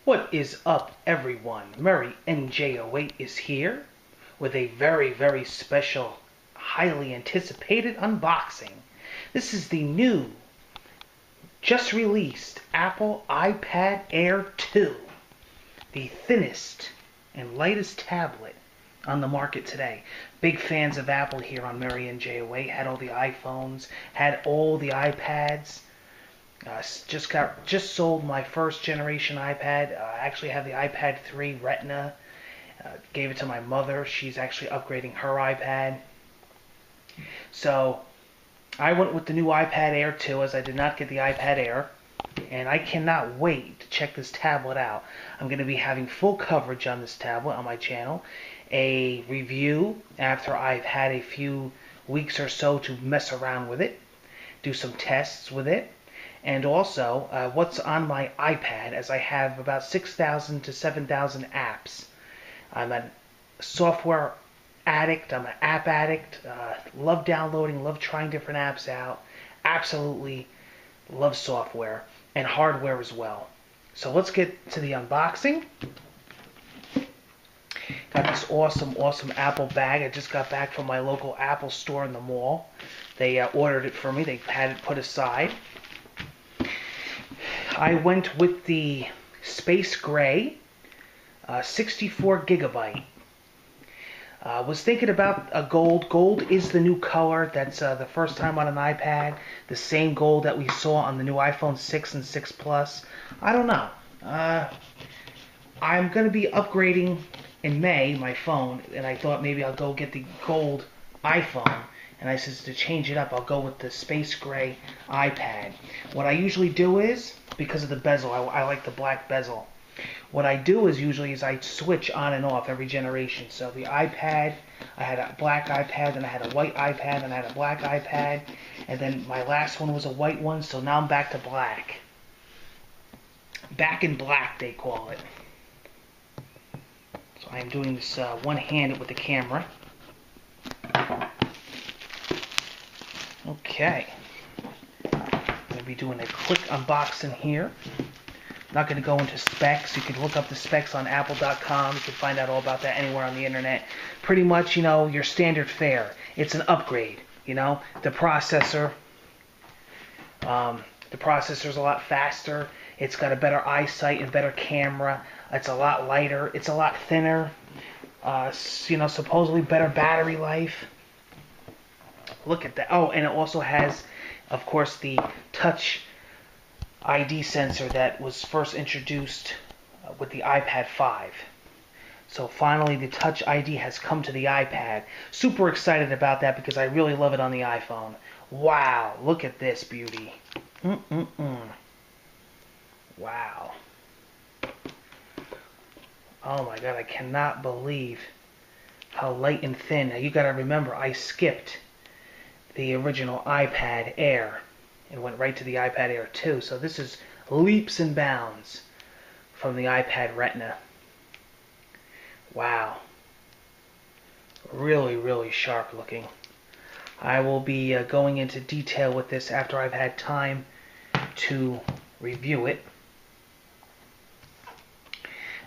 What is up, everyone? Murray NJ08 is here with a very special, highly anticipated unboxing. This is the new, just released Apple iPad Air 2, the thinnest and lightest tablet on the market today. Big fans of Apple here on Murray NJ08. Had all the iPhones, had all the iPads. Just sold my first generation iPad. I actually have the iPad 3 Retina. Gave it to my mother. She's actually upgrading her iPad. So I went with the new iPad Air 2 as I did not get the iPad Air. And I cannot wait to check this tablet out. I'm going to be having full coverage on this tablet on my channel. A review after I've had a few weeks or so to mess around with it. Do some tests with it. And also, what's on my iPad, as I have about 6,000 to 7,000 apps. I'm a software addict. I'm an app addict. Love downloading, love trying different apps out. Absolutely love software and hardware as well. So let's get to the unboxing. Got this awesome Apple bag. I just got back from my local Apple store in the mall. They ordered it for me. They had it put aside. I went with the Space Gray 64 gigabyte. Was thinking about a gold. Gold is the new color. That's the first time on an iPad. The same gold that we saw on the new iPhone 6 and 6 Plus. I don't know. I'm going to be upgrading in May my phone, and I thought maybe I'll go get the gold iPhone. And I said to change it up, I'll go with the Space Gray iPad. What I usually do is, because of the bezel, I like the black bezel. What I do is I switch on and off every generation. So the iPad, I had a black iPad, then I had a white iPad, then I had a black iPad, and then my last one was a white one, so now I'm back to black. Back in black, they call it. So I'm doing this one-handed with the camera. Okay, I'm going to be doing a quick unboxing here. Not going to go into specs. You can look up the specs on apple.com. You can find out all about that anywhere on the internet. Pretty much, your standard fare. It's an upgrade, The processor's a lot faster. It's got a better eyesight and better camera. It's a lot lighter. It's a lot thinner. Supposedly better battery life. Look at that. Oh, and it also has, of course, the Touch ID sensor that was first introduced with the iPad 5. So finally, the Touch ID has come to the iPad. Super excited about that because I really love it on the iPhone. Wow, look at this beauty. Wow. Oh my God, I cannot believe how light and thin. Now you got to remember, I skipped the original iPad Air and went right to the iPad Air 2. So this is leaps and bounds from the iPad Retina. Wow. Really sharp looking. I will be going into detail with this after I've had time to review it.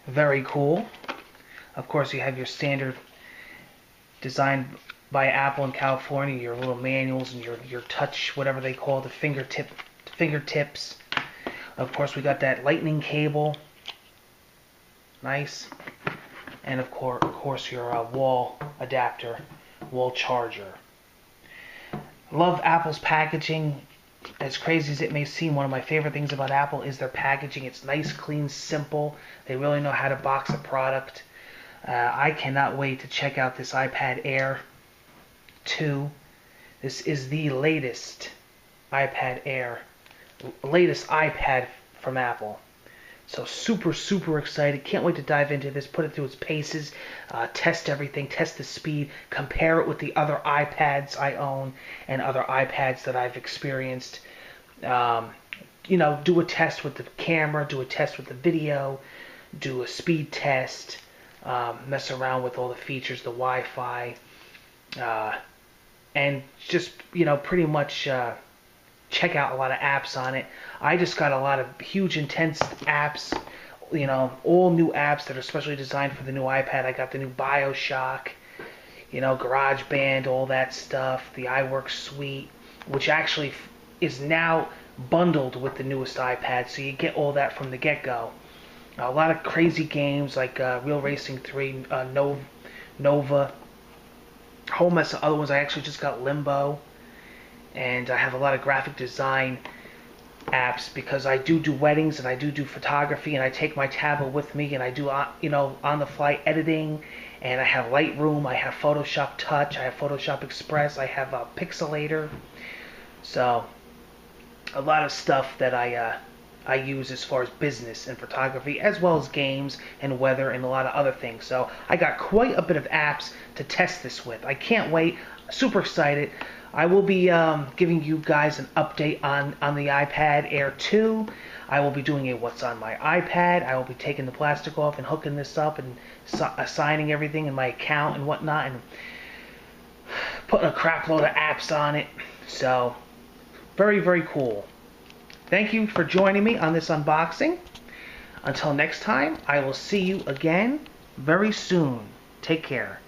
Very cool. Of course, you have your standard design by Apple in California, your little manuals and your touch, whatever they call the fingertips. Of course, we got that lightning cable. Nice. And of course your wall adapter, wall charger. Love Apple's packaging. As crazy as it may seem, one of my favorite things about Apple is their packaging. It's nice, clean, simple. They really know how to box a product. I cannot wait to check out this iPad Air 2. This is the latest iPad Air, latest iPad from Apple. So super excited. Can't wait to dive into this, put it through its paces, test everything, test the speed, compare it with the other iPads I own and other iPads that I've experienced. Do a test with the camera, do a test with the video, do a speed test, mess around with all the features, the Wi-Fi, and just, pretty much check out a lot of apps on it. I just got a lot of huge, intense apps, all new apps that are specially designed for the new iPad. I got the new BioShock, GarageBand, all that stuff, the iWork suite, which actually is now bundled with the newest iPad, so you get all that from the get-go. A lot of crazy games like Real Racing 3, Nova, a whole mess of other ones. I actually just got Limbo, and I have a lot of graphic design apps because I do weddings and I do photography, and I take my tablet with me and I do on the fly editing, and I have Lightroom, I have Photoshop Touch, I have Photoshop Express, I have Pixelator, so a lot of stuff that I use as far as business and photography, as well as games and weather and a lot of other things. So I got quite a bit of apps to test this with. I can't wait. Super excited. I will be giving you guys an update on the iPad Air 2. I will be doing a what's on my iPad. I will be taking the plastic off and hooking this up and assigning everything in my account and whatnot, and putting a crap load of apps on it. So very, very cool. Thank you for joining me on this unboxing. Until next time, I will see you again very soon. Take care.